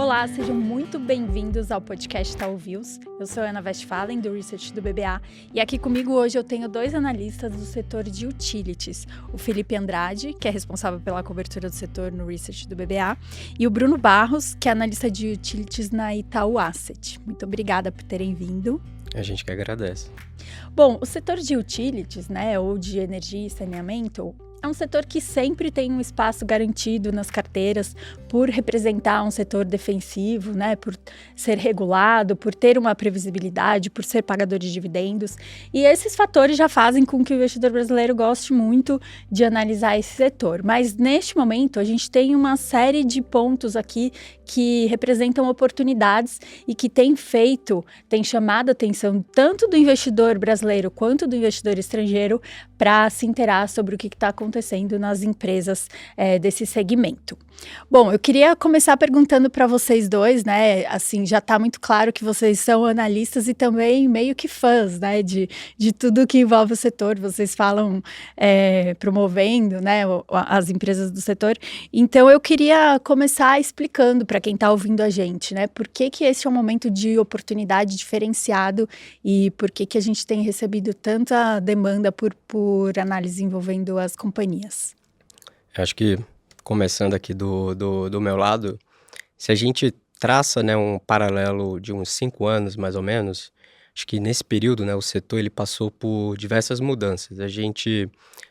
Olá, sejam muito bem-vindos ao podcast Talviews. Eu sou Ana Westphalen, do Research do BBA, e aqui comigo hoje eu tenho dois analistas do setor de utilities, o Felipe Andrade, que é responsável pela cobertura do setor no Research do BBA, e o Bruno Barros, que é analista de utilities na Itaú Asset. Muito obrigada por terem vindo. A gente que agradece. Bom, o setor de utilities, ou de energia e saneamento, é um setor que sempre tem um espaço garantido nas carteiras por representar um setor defensivo, por ser regulado, por ter uma previsibilidade, por ser pagador de dividendos. E esses fatores já fazem com que o investidor brasileiro goste muito de analisar esse setor. Mas neste momento a gente tem uma série de pontos aqui que representam oportunidades e que tem chamado a atenção tanto do investidor brasileiro quanto do investidor estrangeiro para se inteirar sobre o que está acontecendo nas empresas desse segmento. Bom, eu queria começar perguntando para vocês dois, assim, já está muito claro que vocês são analistas e também meio que fãs, de tudo que envolve o setor. Vocês falam promovendo, as empresas do setor. Então, eu queria começar explicando para quem está ouvindo a gente, por que esse é um momento de oportunidade diferenciado e por que a gente tem recebido tanta demanda por análise envolvendo as companhias. Eu acho que, começando aqui do meu lado, se a gente traça um paralelo de uns 5 anos, mais ou menos, acho que nesse período o setor ele passou por diversas mudanças. A gente,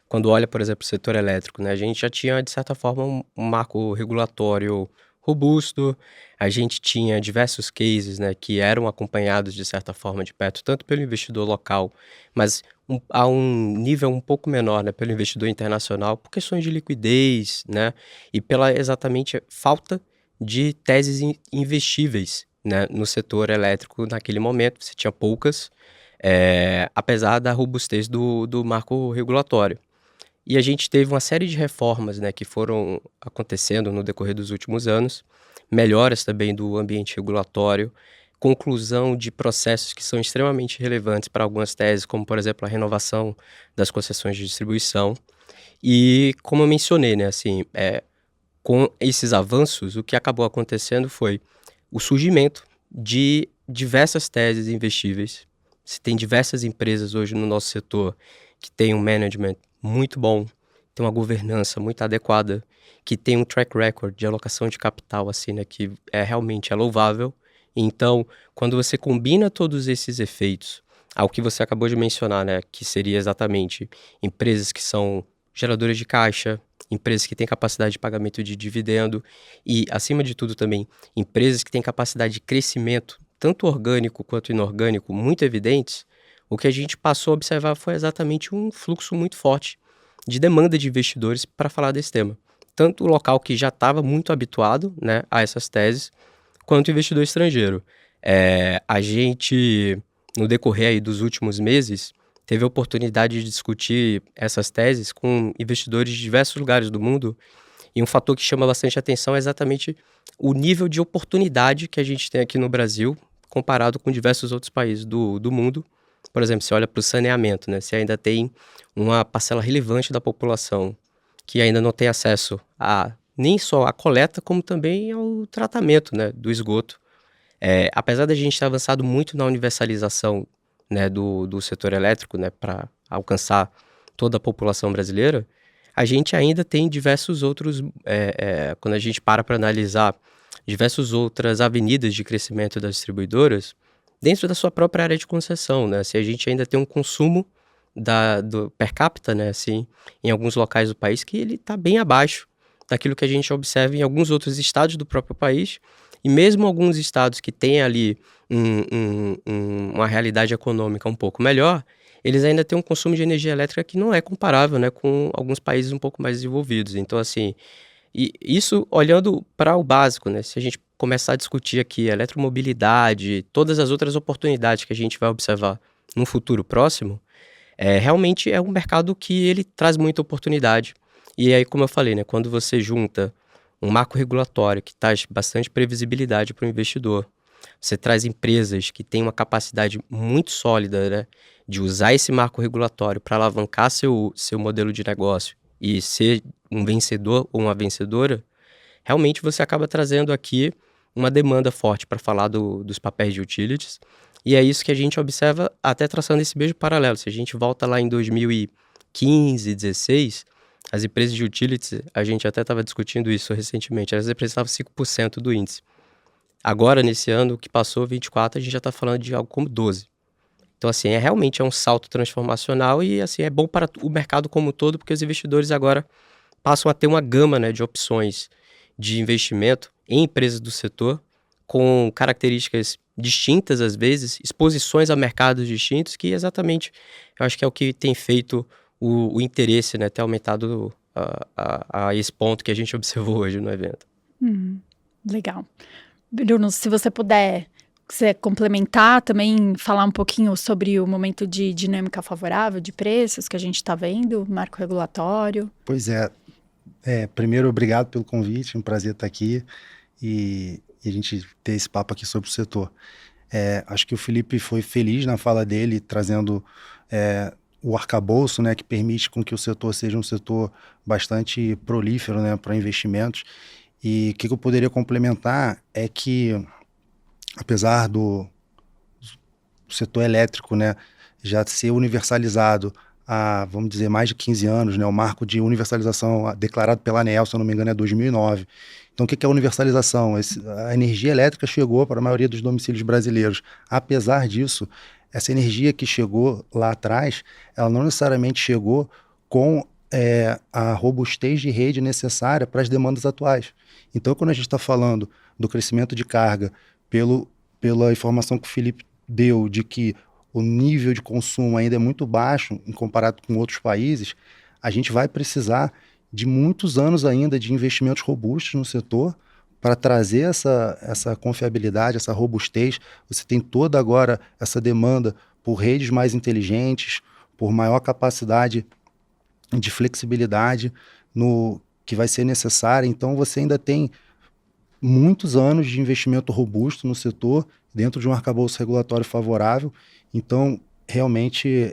quando olha, por exemplo, o setor elétrico, a gente já tinha, de certa forma, um marco regulatório robusto, a gente tinha diversos cases que eram acompanhados, de certa forma, de perto, tanto pelo investidor local, mas a um nível um pouco menor, pelo investidor internacional, por questões de liquidez, e pela exatamente falta de teses investíveis, no setor elétrico naquele momento. Você tinha poucas, apesar da robustez do marco regulatório. E a gente teve uma série de reformas que foram acontecendo no decorrer dos últimos anos, melhoras também do ambiente regulatório, conclusão de processos que são extremamente relevantes para algumas teses, como, por exemplo, a renovação das concessões de distribuição. E, como eu mencionei, com esses avanços, o que acabou acontecendo foi o surgimento de diversas teses investíveis. Você tem diversas empresas hoje no nosso setor que têm um management muito bom, tem uma governança muito adequada, que tem um track record de alocação de capital que realmente é louvável. Então, quando você combina todos esses efeitos, ao que você acabou de mencionar, que seria exatamente empresas que são geradoras de caixa, empresas que têm capacidade de pagamento de dividendo e, acima de tudo também, empresas que têm capacidade de crescimento, tanto orgânico quanto inorgânico, muito evidentes, o que a gente passou a observar foi exatamente um fluxo muito forte de demanda de investidores para falar desse tema. Tanto o local que já estava muito habituado a essas teses, quanto o investidor estrangeiro. A gente, no decorrer aí dos últimos meses, teve a oportunidade de discutir essas teses com investidores de diversos lugares do mundo, e um fator que chama bastante atenção é exatamente o nível de oportunidade que a gente tem aqui no Brasil, comparado com diversos outros países do mundo. Por exemplo, você olha para o saneamento, você ainda tem uma parcela relevante da população que ainda não tem acesso a nem só a coleta, como também ao tratamento do esgoto. Apesar da gente ter avançado muito na universalização do setor elétrico para alcançar toda a população brasileira, a gente ainda tem diversos outros, quando a gente para analisar diversas outras avenidas de crescimento das distribuidoras, dentro da sua própria área de concessão, se a gente ainda tem um consumo do per capita, em alguns locais do país, que ele está bem abaixo daquilo que a gente observa em alguns outros estados do próprio país, e mesmo alguns estados que têm ali uma realidade econômica um pouco melhor, eles ainda têm um consumo de energia elétrica que não é comparável com alguns países um pouco mais desenvolvidos. Então, assim, e isso olhando para o básico, se a gente começar a discutir aqui eletromobilidade, todas as outras oportunidades que a gente vai observar no futuro próximo, realmente é um mercado que ele traz muita oportunidade. E aí, como eu falei, quando você junta um marco regulatório que traz bastante previsibilidade para o investidor, você traz empresas que têm uma capacidade muito sólida de usar esse marco regulatório para alavancar seu modelo de negócio e ser um vencedor ou uma vencedora, realmente você acaba trazendo aqui uma demanda forte para falar dos papéis de utilities, e é isso que a gente observa até traçando esse mesmo paralelo. Se a gente volta lá em 2015, 16, as empresas de utilities, a gente até estava discutindo isso recentemente, elas representavam 5% do índice. Agora, nesse ano que passou, 24, a gente já está falando de algo como 12%. Então, assim, realmente é um salto transformacional e, assim, é bom para o mercado como um todo, porque os investidores agora passam a ter uma gama, né, de opções de investimento em empresas do setor, com características distintas, às vezes, exposições a mercados distintos, que exatamente, eu acho que é o que tem feito o interesse, né, ter aumentado a esse ponto que a gente observou hoje no evento. Legal. Bruno, se você puder complementar também, falar um pouquinho sobre o momento de dinâmica favorável de preços que a gente está vendo, marco regulatório. Pois é. Primeiro, obrigado pelo convite, é um prazer estar aqui e a gente ter esse papo aqui sobre o setor. Acho que o Felipe foi feliz na fala dele, trazendo o arcabouço, né, que permite com que o setor seja um setor bastante prolífero, né, para investimentos. E o que eu poderia complementar é que, apesar do setor elétrico, né, já ser universalizado há, vamos dizer, mais de 15 anos, né, o marco de universalização declarado pela ANEEL, se eu não me engano, é 2009. Então, o que é a universalização? A energia elétrica chegou para a maioria dos domicílios brasileiros. Apesar disso, essa energia que chegou lá atrás, ela não necessariamente chegou com a robustez de rede necessária para as demandas atuais. Então, quando a gente está falando do crescimento de carga, pela informação que o Felipe deu de que o nível de consumo ainda é muito baixo em comparado com outros países, a gente vai precisar de muitos anos ainda de investimentos robustos no setor para trazer essa confiabilidade, essa robustez. Você tem toda agora essa demanda por redes mais inteligentes, por maior capacidade de flexibilidade que vai ser necessária. Então, você ainda tem muitos anos de investimento robusto no setor, dentro de um arcabouço regulatório favorável. Então, realmente,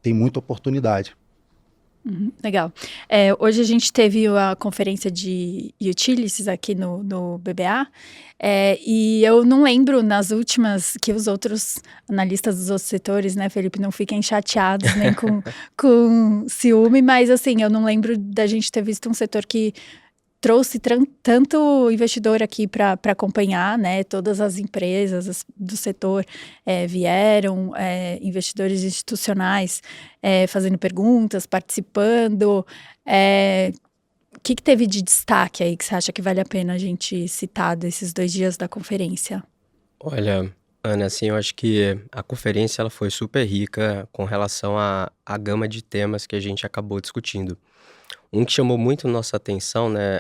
tem muita oportunidade. Legal. Hoje a gente teve a conferência de utilities aqui no BBA, e eu não lembro nas últimas que os outros analistas dos outros setores, né, Felipe, não fiquem chateados nem com ciúme, mas assim, eu não lembro da gente ter visto um setor que trouxe tanto investidor aqui para acompanhar, né? Todas as empresas do setor vieram, investidores institucionais fazendo perguntas, participando. O que teve de destaque aí que você acha que vale a pena a gente citar desses 2 dias da conferência? Olha, Ana, assim, eu acho que a conferência ela foi super rica com relação à gama de temas que a gente acabou discutindo. Um que chamou muito nossa atenção, né,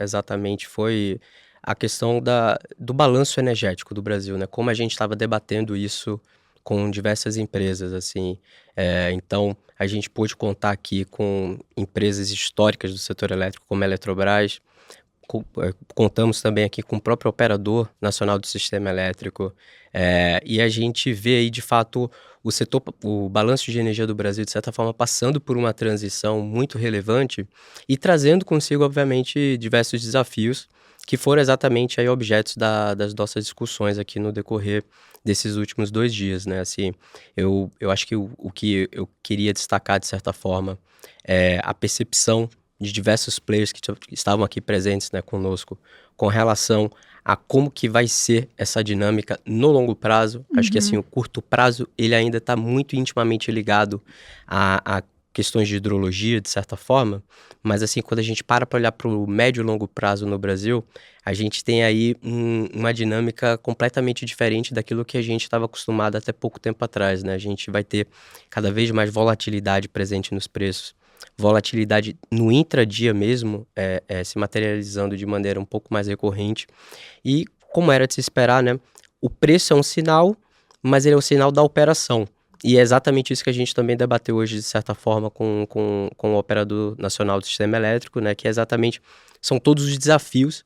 exatamente foi a questão do balanço energético do Brasil, né? Como a gente estava debatendo isso com diversas empresas, assim. Então, a gente pôde contar aqui com empresas históricas do setor elétrico, como a Eletrobras. Contamos também aqui com o próprio operador nacional do sistema elétrico. E a gente vê aí, de fato, o balanço de energia do Brasil, de certa forma, passando por uma transição muito relevante e trazendo consigo, obviamente, diversos desafios que foram exatamente aí objetos das nossas discussões aqui no decorrer desses últimos 2 dias, né? Assim, eu acho que o que eu queria destacar, de certa forma, é a percepção de diversos players que estavam aqui presentes, né, conosco, com relação a como que vai ser essa dinâmica no longo prazo. Acho que assim, o curto prazo ele ainda está muito intimamente ligado a questões de hidrologia, de certa forma, mas assim, quando a gente para olhar para o médio e longo prazo no Brasil, a gente tem aí uma dinâmica completamente diferente daquilo que a gente estava acostumado até pouco tempo atrás, né? A gente vai ter cada vez mais volatilidade presente nos preços, volatilidade no intradia mesmo, se materializando de maneira um pouco mais recorrente. E, como era de se esperar, né, o preço é um sinal, mas ele é um sinal da operação. E é exatamente isso que a gente também debateu hoje, de certa forma, com o Operador Nacional do Sistema Elétrico, né, que são todos os desafios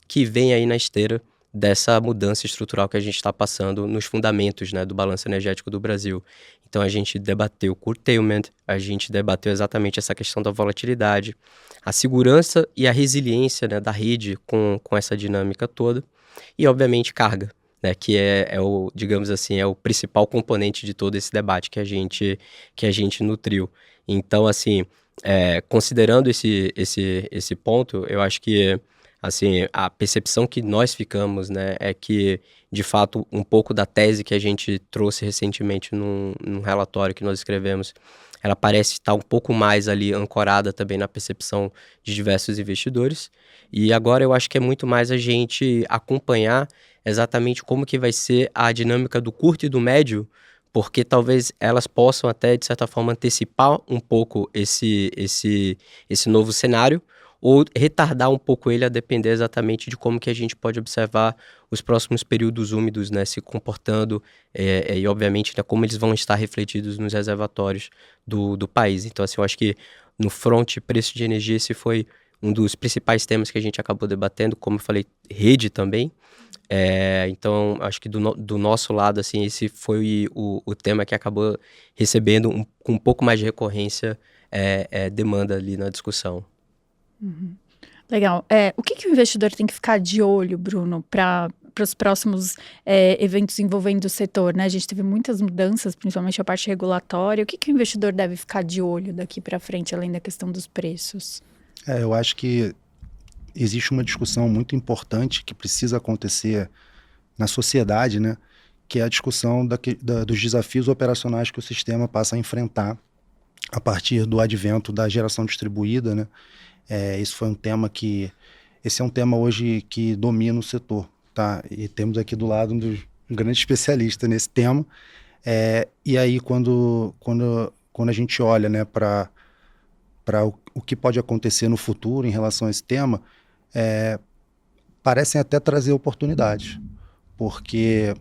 que vêm aí na esteira dessa mudança estrutural que a gente está passando nos fundamentos, né, do balanço energético do Brasil. Então, a gente debateu o curtailment, a gente debateu exatamente essa questão da volatilidade, a segurança e a resiliência, né, da rede com essa dinâmica toda. e obviamente carga, né, que é o, digamos assim, é o principal componente de todo esse debate que a gente nutriu. Então, assim, considerando esse ponto, eu acho que assim, a percepção que nós ficamos, né, é que, de fato, um pouco da tese que a gente trouxe recentemente num relatório que nós escrevemos, ela parece estar um pouco mais ali ancorada também na percepção de diversos investidores. E agora eu acho que é muito mais a gente acompanhar exatamente como que vai ser a dinâmica do curto e do médio, porque talvez elas possam até, de certa forma, antecipar um pouco esse novo cenário, ou retardar um pouco ele a depender exatamente de como que a gente pode observar os próximos períodos úmidos, né, se comportando e obviamente, né, como eles vão estar refletidos nos reservatórios do país. Então, assim, eu acho que no front preço de energia esse foi um dos principais temas que a gente acabou debatendo, como eu falei, rede também. Então, acho que do nosso lado, assim, esse foi o tema que acabou recebendo com um pouco mais de recorrência demanda ali na discussão. Uhum. Legal. O que o investidor tem que ficar de olho, Bruno, para os próximos eventos envolvendo o setor, né? A gente teve muitas mudanças, principalmente a parte regulatória. O que o investidor deve ficar de olho daqui para frente, além da questão dos preços? Eu acho que existe uma discussão muito importante que precisa acontecer na sociedade, né? Que é a discussão dos desafios operacionais que o sistema passa a enfrentar a partir do advento da geração distribuída, né? Esse é um tema hoje que domina o setor, tá? E temos aqui do lado um grande especialista nesse tema. E aí, quando a gente olha, né, para o que pode acontecer no futuro em relação a esse tema, parecem até trazer oportunidades, porque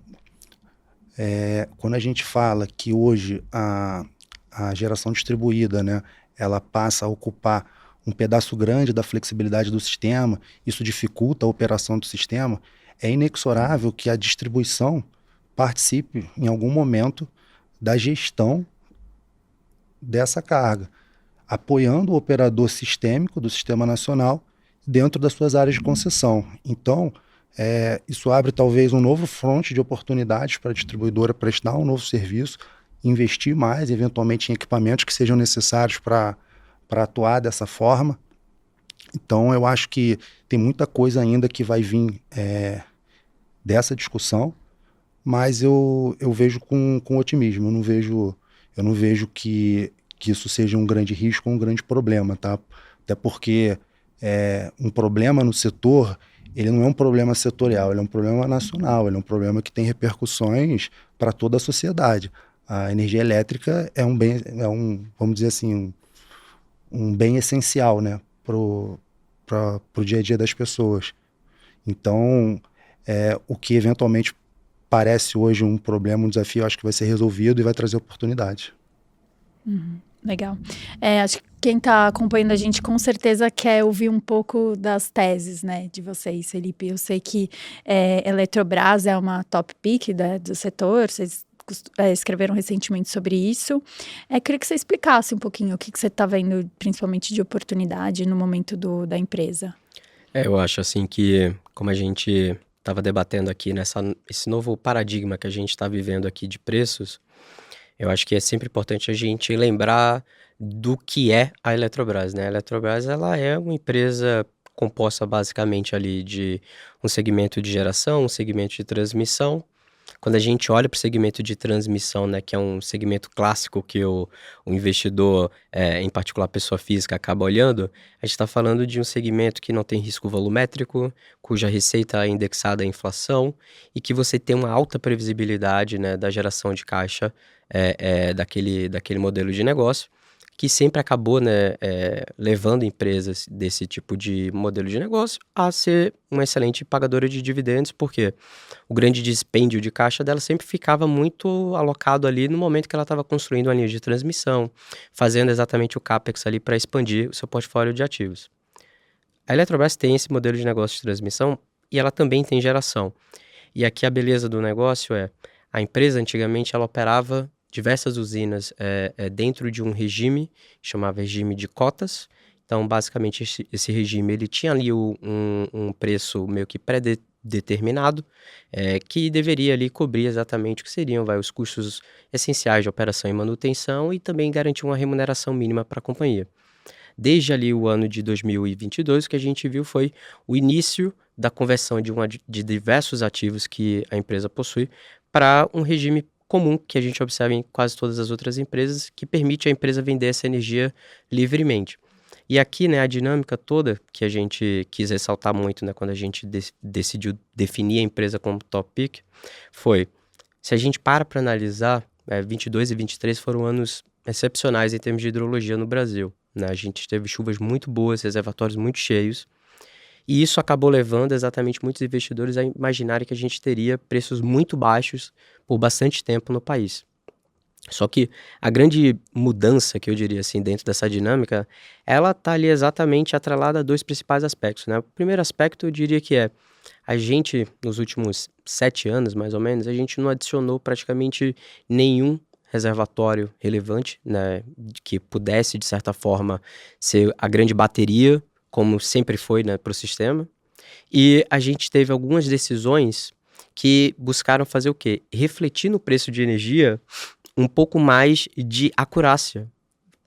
quando a gente fala que hoje a geração distribuída, né, ela passa a ocupar um pedaço grande da flexibilidade do sistema, isso dificulta a operação do sistema, é inexorável que a distribuição participe em algum momento da gestão dessa carga, apoiando o operador sistêmico do Sistema Nacional dentro das suas áreas de concessão. Então, isso abre talvez um novo fronte de oportunidades para a distribuidora prestar um novo serviço, investir mais, eventualmente, em equipamentos que sejam necessários para atuar dessa forma. Então, eu acho que tem muita coisa ainda que vai vir dessa discussão, mas eu vejo com otimismo. Eu não vejo que isso seja um grande risco ou um grande problema, tá? Até porque um problema no setor, ele não é um problema setorial, ele é um problema nacional, ele é um problema que tem repercussões para toda a sociedade. A energia elétrica vamos dizer assim, um bem essencial, né, pro dia a dia das pessoas. Então, o que eventualmente parece hoje um problema, um desafio, acho que vai ser resolvido e vai trazer oportunidade. Legal. Acho que quem está acompanhando a gente com certeza quer ouvir um pouco das teses, né, de vocês, Felipe. Eu sei que Eletrobras é uma top pick do setor, vocês escreveram recentemente sobre isso. Queria que você explicasse um pouquinho o que você está vendo, principalmente de oportunidade no momento da empresa. Eu acho assim que, como a gente estava debatendo aqui, esse novo paradigma que a gente está vivendo aqui de preços, eu acho que é sempre importante a gente lembrar do que é a Eletrobras, né? A Eletrobras, ela é uma empresa composta basicamente ali de um segmento de geração, um segmento de transmissão. Quando a gente olha para o segmento de transmissão, né, que é um segmento clássico que o investidor, em particular a pessoa física, acaba olhando, a gente está falando de um segmento que não tem risco volumétrico, cuja receita é indexada à inflação e que você tem uma alta previsibilidade, né, da geração de caixa daquele modelo de negócio, que sempre acabou, né, levando empresas desse tipo de modelo de negócio a ser uma excelente pagadora de dividendos, porque o grande dispêndio de caixa dela sempre ficava muito alocado ali no momento que ela estava construindo uma linha de transmissão, fazendo exatamente o CAPEX ali para expandir o seu portfólio de ativos. A Eletrobras tem esse modelo de negócio de transmissão e ela também tem geração. E aqui a beleza do negócio a empresa antigamente ela operava diversas usinas dentro de um regime, chamava regime de cotas, Então, basicamente, esse regime ele tinha ali um preço meio que pré-determinado, que deveria ali cobrir exatamente o que seriam os custos essenciais de operação e manutenção e também garantir uma remuneração mínima para a companhia. Desde ali o ano de 2022, o que a gente viu foi o início da conversão de diversos ativos que a empresa possui para um regime comum que a gente observa em quase todas as outras empresas, que permite a empresa vender essa energia livremente. E aqui, né, a dinâmica toda que a gente quis ressaltar muito, né, quando a gente decidiu definir a empresa como top pick, foi, se a gente para analisar, 22 e 23 foram anos excepcionais em termos de hidrologia no Brasil, né? A gente teve chuvas muito boas, reservatórios muito cheios, e isso acabou levando exatamente muitos investidores a imaginarem que a gente teria preços muito baixos por bastante tempo no país. Só que a grande mudança, que eu diria assim, dentro dessa dinâmica, ela está ali exatamente atrelada a dois principais aspectos, né? O primeiro aspecto eu diria que a gente, nos últimos 7 anos, mais ou menos, a gente não adicionou praticamente nenhum reservatório relevante, né, que pudesse, de certa forma, ser a grande bateria, como sempre foi, né, para o sistema. E a gente teve algumas decisões que buscaram fazer o quê? Refletir no preço de energia um pouco mais de acurácia,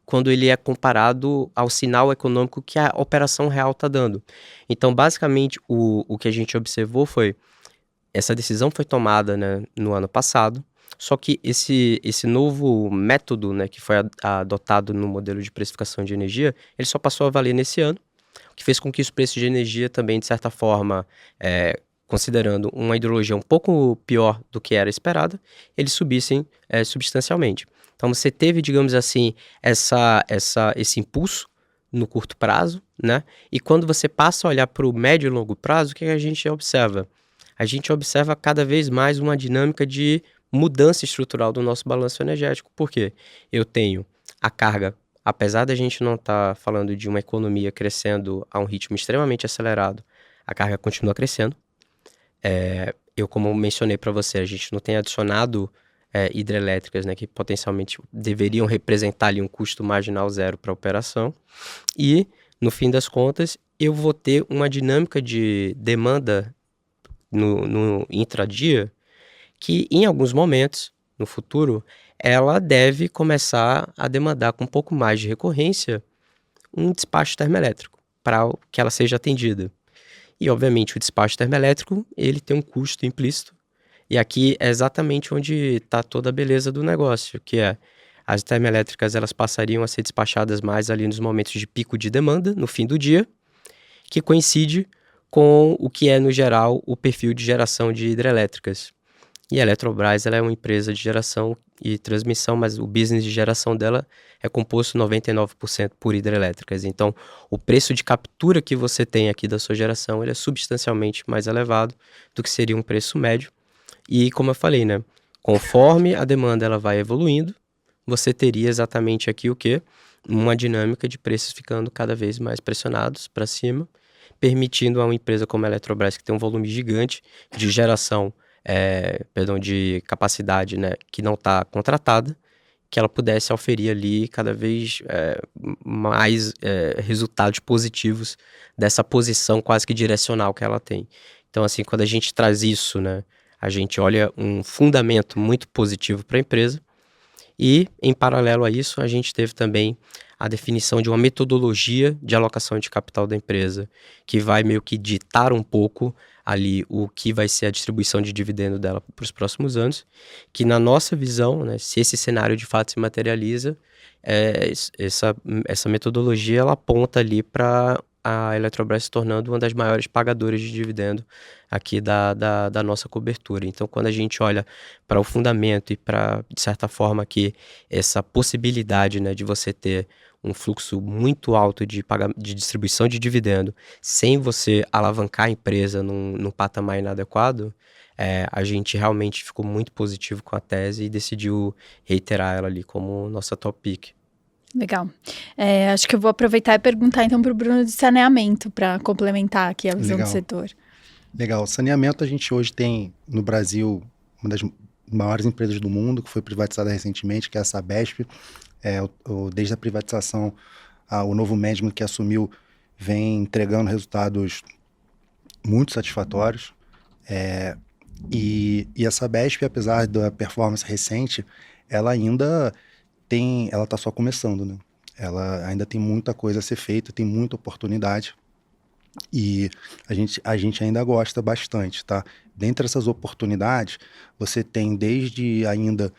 quando ele é comparado ao sinal econômico que a operação real está dando. Então, basicamente, o que a gente observou foi, essa decisão foi tomada, né, no ano passado, só que esse novo método, né, que foi adotado no modelo de precificação de energia, ele só passou a valer nesse ano, o que fez com que os preços de energia também, de certa forma, considerando uma hidrologia um pouco pior do que era esperada, eles subissem substancialmente. Então você teve, digamos assim, esse impulso no curto prazo, né? E quando você passa a olhar para o médio e longo prazo, o que a gente observa? A gente observa cada vez mais uma dinâmica de mudança estrutural do nosso balanço energético. Por quê? Eu tenho a carga, apesar da gente não estar falando de uma economia crescendo a um ritmo extremamente acelerado, a carga continua crescendo. Eu, como mencionei para você, a gente não tem adicionado hidrelétricas, né, que potencialmente deveriam representar ali um custo marginal zero para a operação. E, no fim das contas, eu vou ter uma dinâmica de demanda no intradia que, em alguns momentos, no futuro, ela deve começar a demandar com um pouco mais de recorrência um despacho termoelétrico para que ela seja atendida. E, obviamente, o despacho termoelétrico, ele tem um custo implícito. E aqui é exatamente onde está toda a beleza do negócio, que as termoelétricas elas passariam a ser despachadas mais ali nos momentos de pico de demanda, no fim do dia, que coincide com o que é, no geral, o perfil de geração de hidrelétricas. E a Eletrobras ela é uma empresa de geração e transmissão, mas o business de geração dela é composto 99% por hidrelétricas. Então, o preço de captura que você tem aqui da sua geração ele é substancialmente mais elevado do que seria um preço médio. E, como eu falei, né, conforme a demanda ela vai evoluindo, você teria exatamente aqui o quê? Uma dinâmica de preços ficando cada vez mais pressionados para cima, permitindo a uma empresa como a Eletrobras, que tem um volume gigante de geração, de capacidade, né, que não está contratada, que ela pudesse oferir ali cada vez mais resultados positivos dessa posição quase que direcional que ela tem. Então, assim, quando a gente traz isso, né, a gente olha um fundamento muito positivo para a empresa e, em paralelo a isso, a gente teve também a definição de uma metodologia de alocação de capital da empresa, que vai meio que ditar um pouco ali o que vai ser a distribuição de dividendo dela para os próximos anos, que na nossa visão, né, se esse cenário de fato se materializa, essa metodologia ela aponta ali para a Eletrobras se tornando uma das maiores pagadoras de dividendo aqui da nossa cobertura. Então, quando a gente olha para o fundamento e para, de certa forma, aqui, essa possibilidade, né, de você ter um fluxo muito alto de distribuição de dividendo sem você alavancar a empresa num patamar inadequado, a gente realmente ficou muito positivo com a tese e decidiu reiterar ela ali como nossa top pick. Legal. Acho que eu vou aproveitar e perguntar então para o Bruno de saneamento, para complementar aqui a visão do setor. Legal. Saneamento a gente hoje tem no Brasil uma das maiores empresas do mundo, que foi privatizada recentemente, que é a Sabesp. Desde a privatização, o novo management que assumiu vem entregando resultados muito satisfatórios. E a Sabesp, apesar da performance recente, ela ainda ela está só começando, né? Ela ainda tem muita coisa a ser feita, tem muita oportunidade. E a gente ainda gosta bastante, tá? Dentre essas oportunidades, você tem desde ainda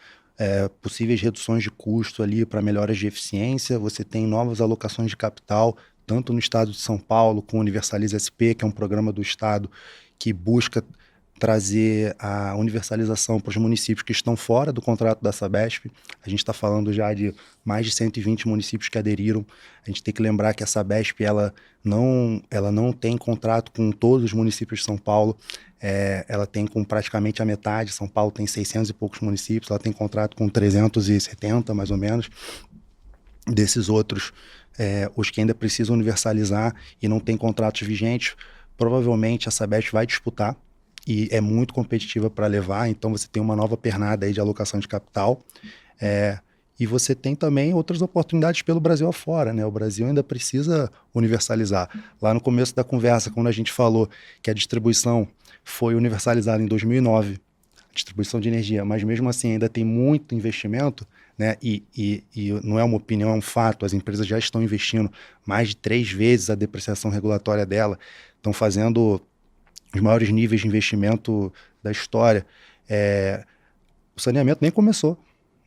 possíveis reduções de custo ali para melhoras de eficiência, você tem novas alocações de capital, tanto no estado de São Paulo, com o Universaliza SP, que é um programa do estado que busca trazer a universalização para os municípios que estão fora do contrato da Sabesp. A gente está falando já de mais de 120 municípios que aderiram. A gente tem que lembrar que a Sabesp ela não tem contrato com todos os municípios de São Paulo. Ela tem com praticamente a metade. São Paulo tem 600 e poucos municípios, ela tem contrato com 370, mais ou menos. Desses outros, os que ainda precisam universalizar e não tem contratos vigentes, provavelmente a Sabesp vai disputar e é muito competitiva para levar, então você tem uma nova pernada aí de alocação de capital. E você tem também outras oportunidades pelo Brasil afora, né? O Brasil ainda precisa universalizar. Lá no começo da conversa, quando a gente falou que a distribuição foi universalizada em 2009, a distribuição de energia, mas mesmo assim ainda tem muito investimento, né? E não é uma opinião, é um fato, as empresas já estão investindo mais de 3 vezes a depreciação regulatória dela, estão fazendo os maiores níveis de investimento da história. O saneamento nem começou.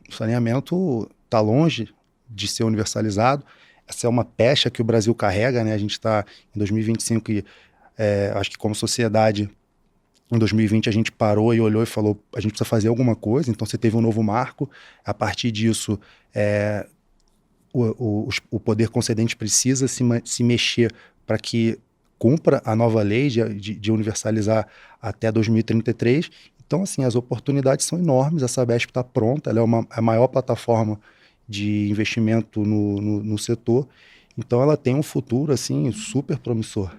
O saneamento está longe de ser universalizado. Essa é uma pecha que o Brasil carrega, né? A gente está em 2025 e acho que como sociedade, em 2020 a gente parou e olhou e falou, a gente precisa fazer alguma coisa. Então você teve um novo marco. A partir disso, o poder concedente precisa se mexer para que cumpra a nova lei de universalizar até 2033. Então, assim, as oportunidades são enormes, a Sabesp está pronta, ela é a maior plataforma de investimento no setor, então ela tem um futuro, assim, super promissor.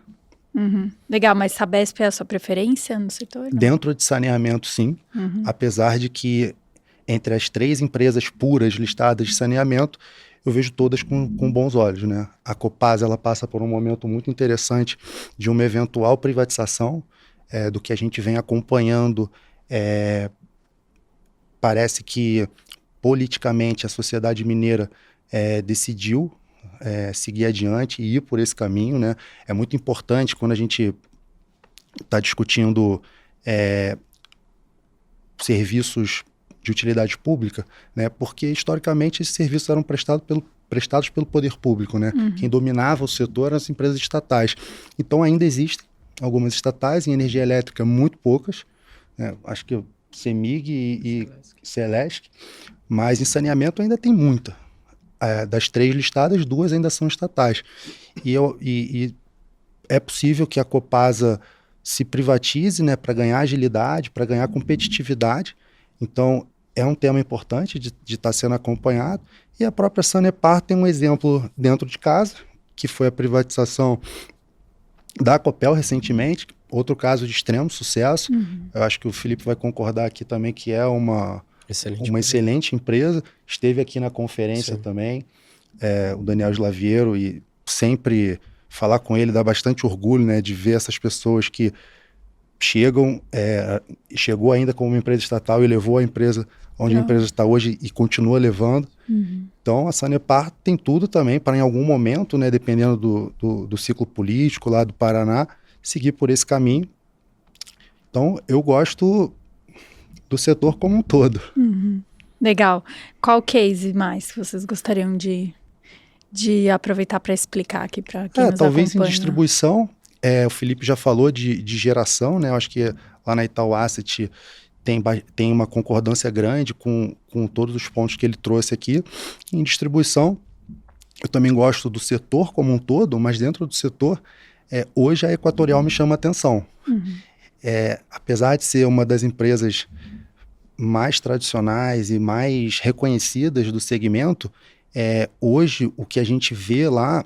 Uhum. Legal, mas Sabesp é a sua preferência no setor? Não? Dentro de saneamento, sim, apesar de que entre as 3 empresas puras listadas de saneamento, eu vejo todas com bons olhos, né? A Copasa, ela passa por um momento muito interessante de uma eventual privatização, do que a gente vem acompanhando. Parece que politicamente a sociedade mineira decidiu seguir adiante e ir por esse caminho, né? É muito importante quando a gente está discutindo serviços de utilidade pública, né? Porque historicamente esses serviços eram prestados pelo poder público, né? Quem dominava o setor eram as empresas estatais. Então ainda existem algumas estatais, em energia elétrica muito poucas, né? Acho que CEMIG e Celesc, mas em saneamento ainda tem muita. Das 3 listadas, 2 ainda são estatais. E é possível que a Copasa se privatize, né, para ganhar agilidade, para ganhar competitividade. Então, é um tema importante de estar sendo acompanhado. E a própria Sanepar tem um exemplo dentro de casa, que foi a privatização da Copel recentemente, outro caso de extremo sucesso. Eu acho que o Felipe vai concordar aqui também que é uma excelente empresa. Esteve aqui na conferência também, o Daniel Slaviero, e sempre falar com ele dá bastante orgulho, né, de ver essas pessoas que chegou ainda como uma empresa estatal e levou a empresa onde a empresa está hoje e continua levando. Então a Sanepar tem tudo também para em algum momento, né, dependendo do ciclo político lá do Paraná, seguir por esse caminho. Então eu gosto do setor como um todo. Legal. Qual case mais que vocês gostariam de aproveitar para explicar aqui para quem nos talvez acompanha? Em distribuição, o Felipe já falou de geração, né? Eu acho que lá na Itaú Asset tem uma concordância grande com todos os pontos que ele trouxe aqui. Em distribuição, eu também gosto do setor como um todo, mas dentro do setor, hoje a Equatorial me chama a atenção. Apesar de ser uma das empresas mais tradicionais e mais reconhecidas do segmento, hoje o que a gente vê lá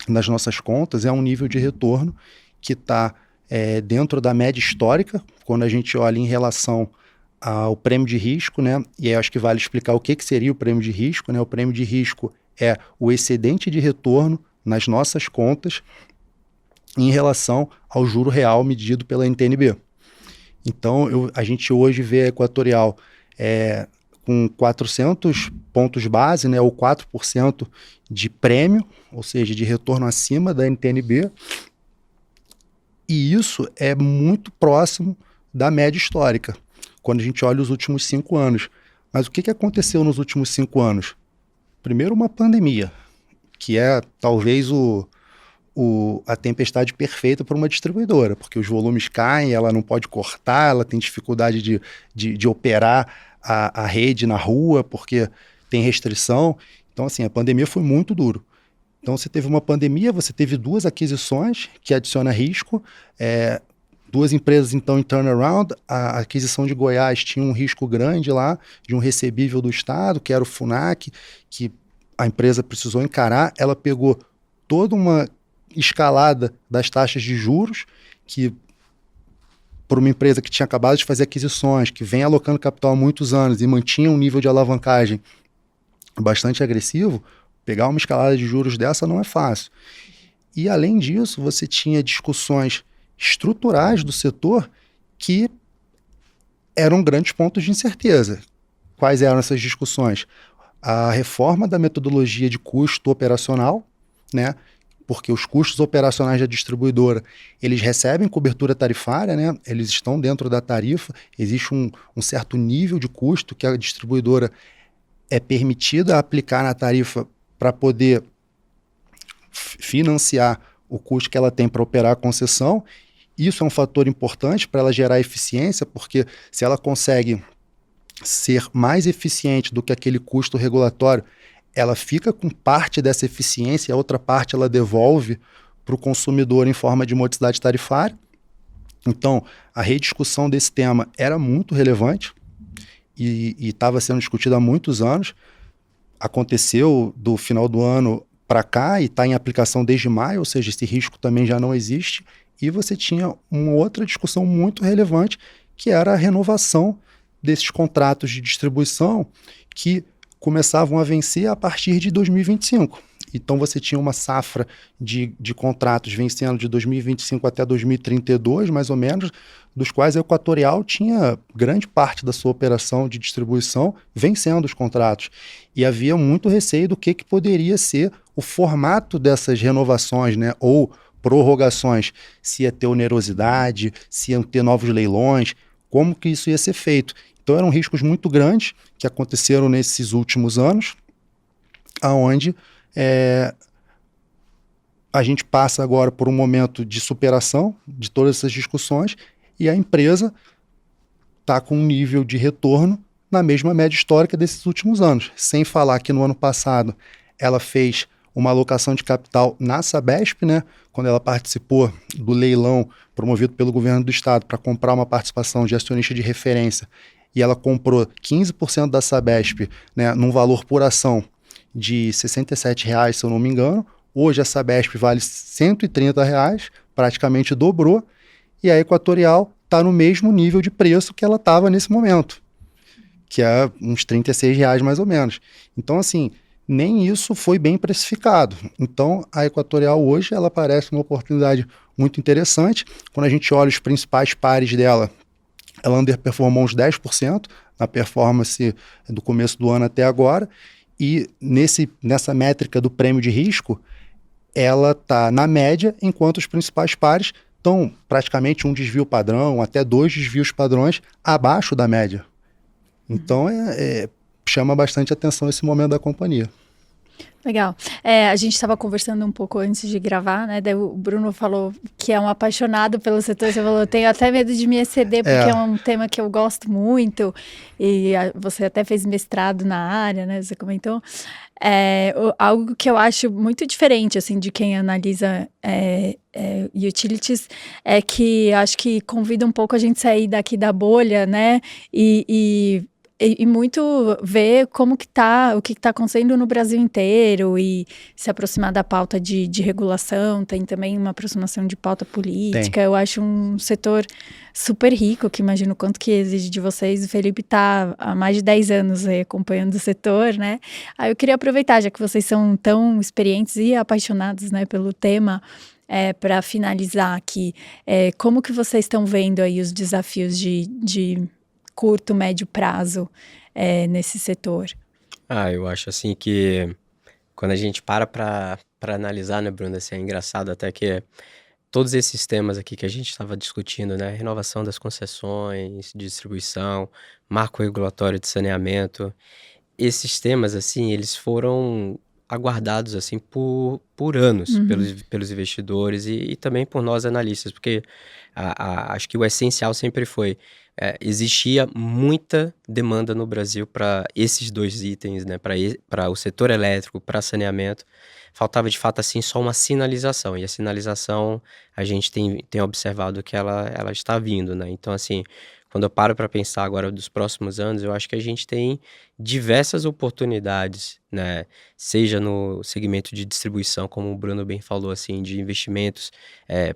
nas nossas contas é um nível de retorno que está dentro da média histórica, quando a gente olha em relação ao prêmio de risco, né? E eu acho que vale explicar o que seria o prêmio de risco, né? O prêmio de risco é o excedente de retorno nas nossas contas em relação ao juro real medido pela NTN-B. Então, a gente hoje vê a Equatorial com 400 pontos base, né, ou 4% de prêmio, ou seja, de retorno acima da NTN-B, e isso é muito próximo da média histórica, quando a gente olha os últimos 5 anos. Mas o que aconteceu nos últimos 5 anos? Primeiro, uma pandemia, que é talvez a tempestade perfeita para uma distribuidora, porque os volumes caem, ela não pode cortar, ela tem dificuldade de operar a rede na rua, porque tem restrição. Então, assim, a pandemia foi muito duro. Então, você teve uma pandemia, você teve 2 aquisições, que adiciona risco, 2 empresas, então, em turnaround. A aquisição de Goiás tinha um risco grande lá, de um recebível do Estado, que era o FUNAC, que a empresa precisou encarar. Ela pegou toda uma escalada das taxas de juros, que por uma empresa que tinha acabado de fazer aquisições, que vem alocando capital há muitos anos e mantinha um nível de alavancagem bastante agressivo, pegar uma escalada de juros dessa não é fácil. E, além disso, você tinha discussões estruturais do setor que eram grandes pontos de incerteza. Quais eram essas discussões? A reforma da metodologia de custo operacional, né? Porque os custos operacionais da distribuidora, eles recebem cobertura tarifária, né? Eles estão dentro da tarifa, existe um certo nível de custo que a distribuidora é permitida aplicar na tarifa para poder financiar o custo que ela tem para operar a concessão. Isso é um fator importante para ela gerar eficiência, porque se ela consegue ser mais eficiente do que aquele custo regulatório, ela fica com parte dessa eficiência e a outra parte ela devolve para o consumidor em forma de modicidade tarifária. Então, a rediscussão desse tema era muito relevante e estava sendo discutida há muitos anos. Aconteceu do final do ano para cá e está em aplicação desde maio, ou seja, esse risco também já não existe. E você tinha uma outra discussão muito relevante, que era a renovação desses contratos de distribuição que começavam a vencer a partir de 2025. Então você tinha uma safra de contratos vencendo de 2025 até 2032, mais ou menos, dos quais a Equatorial tinha grande parte da sua operação de distribuição vencendo os contratos. E havia muito receio do que poderia ser o formato dessas renovações, né? Ou prorrogações, se ia ter onerosidade, se iam ter novos leilões, como que isso ia ser feito. Então eram riscos muito grandes que aconteceram nesses últimos anos, aonde a gente passa agora por um momento de superação de todas essas discussões e a empresa está com um nível de retorno na mesma média histórica desses últimos anos. Sem falar que no ano passado ela fez uma alocação de capital na Sabesp, né, quando ela participou do leilão promovido pelo governo do estado para comprar uma participação de acionista de referência, e ela comprou 15% da Sabesp, né, num valor por ação de R$ 67,00, se eu não me engano. Hoje a Sabesp vale R$ 130,00, praticamente dobrou, e a Equatorial está no mesmo nível de preço que ela estava nesse momento, que é uns R$ 36,00 mais ou menos. Então, assim, nem isso foi bem precificado. Então, a Equatorial hoje, ela parece uma oportunidade muito interessante. Quando a gente olha os principais pares dela, ela underperformou uns 10% na performance do começo do ano até agora, e nessa métrica do prêmio de risco, ela está na média, enquanto os principais pares estão praticamente um desvio padrão, até 2 desvios padrões abaixo da média. Então, chama bastante atenção esse momento da companhia. Legal. A gente estava conversando um pouco antes de gravar, né? Daí o Bruno falou que é um apaixonado pelo setor. Você falou, tenho até medo de me exceder, porque é um tema que eu gosto muito. E você até fez mestrado na área, né? Você comentou. Algo que eu acho muito diferente, assim, de quem analisa utilities, é que acho que convida um pouco a gente sair daqui da bolha, né? E E muito ver como que tá, o que está acontecendo no Brasil inteiro e se aproximar da pauta de regulação, tem também uma aproximação de pauta política. Eu acho um setor super rico, que imagino o quanto que exige de vocês. O Felipe está há mais de 10 anos aí acompanhando o setor, né? Aí eu queria aproveitar, já que vocês são tão experientes e apaixonados, né, pelo tema, para finalizar aqui, como que vocês estão vendo aí os desafios de curto, médio prazo nesse setor? Eu acho assim que quando a gente para analisar, né, Bruna, assim, é engraçado até que todos esses temas aqui que a gente estava discutindo, né, renovação das concessões, distribuição, marco regulatório de saneamento, esses temas, assim, eles foram aguardados, assim, por anos pelos investidores e também por nós analistas, porque acho que o essencial sempre foi, existia muita demanda no Brasil para esses dois itens, né, para o setor elétrico, para saneamento. Faltava, de fato, assim, só uma sinalização, e a sinalização a gente tem observado que ela está vindo, né? Então, assim, quando eu paro para pensar agora dos próximos anos, eu acho que a gente tem diversas oportunidades, né? Seja no segmento de distribuição, como o Bruno bem falou, assim, de investimentos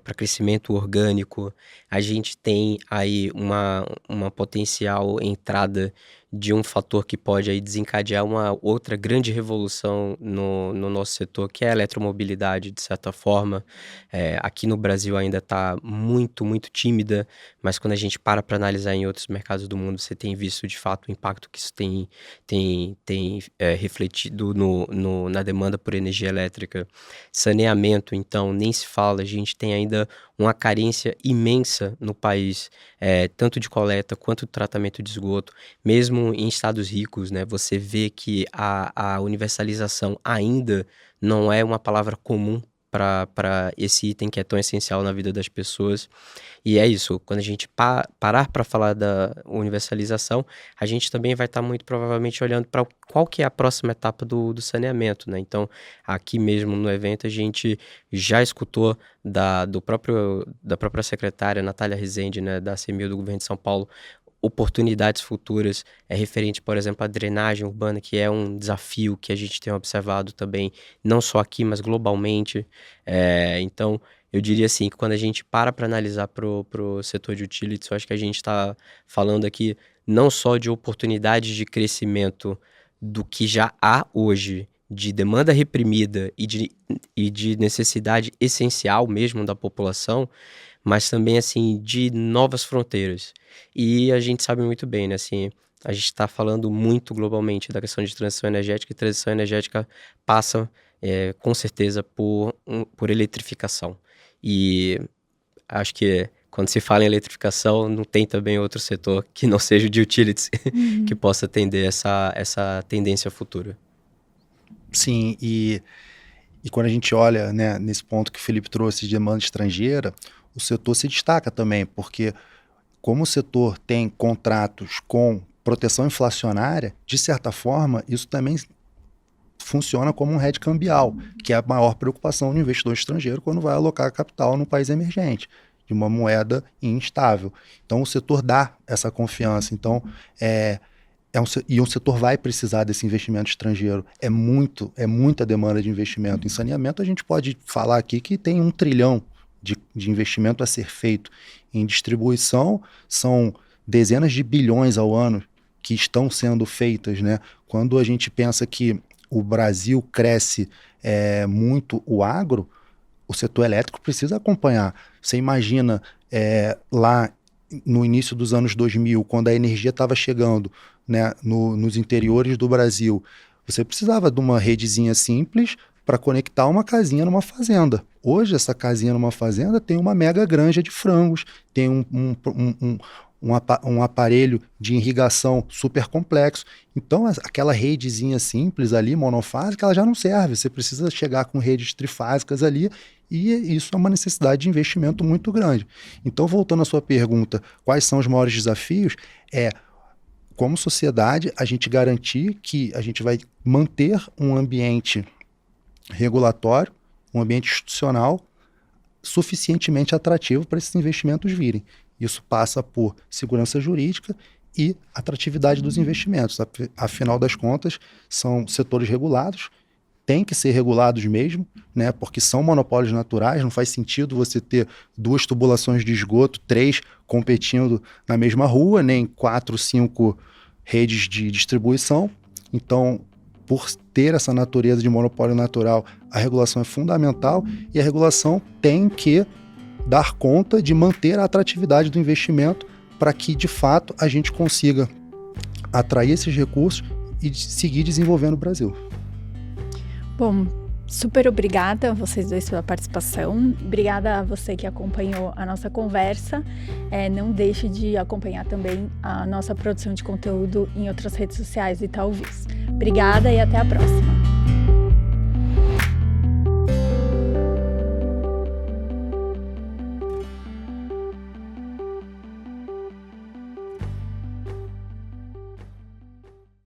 para crescimento orgânico. A gente tem aí uma potencial entrada de um fator que pode aí desencadear uma outra grande revolução no nosso setor, que é a eletromobilidade, de certa forma. Aqui no Brasil ainda está muito, muito tímida, mas quando a gente para analisar em outros mercados do mundo, você tem visto de fato o impacto que isso tem refletido na demanda por energia elétrica. Saneamento, então, nem se fala, a gente tem ainda uma carência imensa no país, tanto de coleta quanto de tratamento de esgoto. Mesmo em estados ricos, né, você vê que a universalização ainda não é uma palavra comum para esse item que é tão essencial na vida das pessoas. E é isso, quando a gente parar para falar da universalização, a gente também vai estar muito provavelmente olhando para qual que é a próxima etapa do saneamento, né? Então, aqui mesmo no evento, a gente já escutou da própria secretária Natália Rezende, né, da CEMIL do Governo de São Paulo, oportunidades futuras referente, por exemplo, à drenagem urbana, que é um desafio que a gente tem observado também, não só aqui, mas globalmente. Então, eu diria assim, que quando a gente para analisar pro setor de utilities, eu acho que a gente está falando aqui não só de oportunidades de crescimento do que já há hoje, de demanda reprimida e de necessidade essencial mesmo da população, mas também, assim, de novas fronteiras. E a gente sabe muito bem, né, assim, a gente está falando muito globalmente da questão de transição energética, e transição energética passa, com certeza, por eletrificação. E acho que quando se fala em eletrificação, não tem também outro setor que não seja o de utilities que possa atender essa tendência futura. Sim, e quando a gente olha, né, nesse ponto que o Felipe trouxe de demanda estrangeira, o setor se destaca também, porque como o setor tem contratos com proteção inflacionária, de certa forma, isso também funciona como um hedge cambial, que é a maior preocupação do investidor estrangeiro quando vai alocar capital num país emergente, de uma moeda instável. Então, o setor dá essa confiança. Então, e o setor vai precisar desse investimento estrangeiro. É muita demanda de investimento. Em saneamento, a gente pode falar aqui que tem 1 trilhão de investimento a ser feito. Em distribuição, são dezenas de bilhões ao ano que estão sendo feitas, né? Quando a gente pensa que o Brasil cresce muito o agro, o setor elétrico precisa acompanhar. Você imagina lá no início dos anos 2000, quando a energia estava chegando, né, nos interiores do Brasil, você precisava de uma redezinha simples para conectar uma casinha numa fazenda. Hoje, essa casinha numa fazenda tem uma mega granja de frangos, tem um aparelho de irrigação super complexo. Então, aquela redezinha simples ali, monofásica, ela já não serve. Você precisa chegar com redes trifásicas ali, e isso é uma necessidade de investimento muito grande. Então, voltando à sua pergunta, quais são os maiores desafios? Como sociedade, a gente garantir que a gente vai manter um ambiente regulatório, um ambiente institucional suficientemente atrativo para esses investimentos virem. Isso passa por segurança jurídica e atratividade dos investimentos. Afinal das contas, são setores regulados, tem que ser regulados mesmo, né? Porque são monopólios naturais, não faz sentido você ter 2 tubulações de esgoto, 3 competindo na mesma rua, nem 4, 5 redes de distribuição. Então, por ter essa natureza de monopólio natural, a regulação é fundamental e a regulação tem que dar conta de manter a atratividade do investimento para que, de fato, a gente consiga atrair esses recursos e seguir desenvolvendo o Brasil. Bom, super obrigada a vocês dois pela participação. Obrigada a você que acompanhou a nossa conversa. Não deixe de acompanhar também a nossa produção de conteúdo em outras redes sociais do Itaú Viz. Obrigada e até a próxima.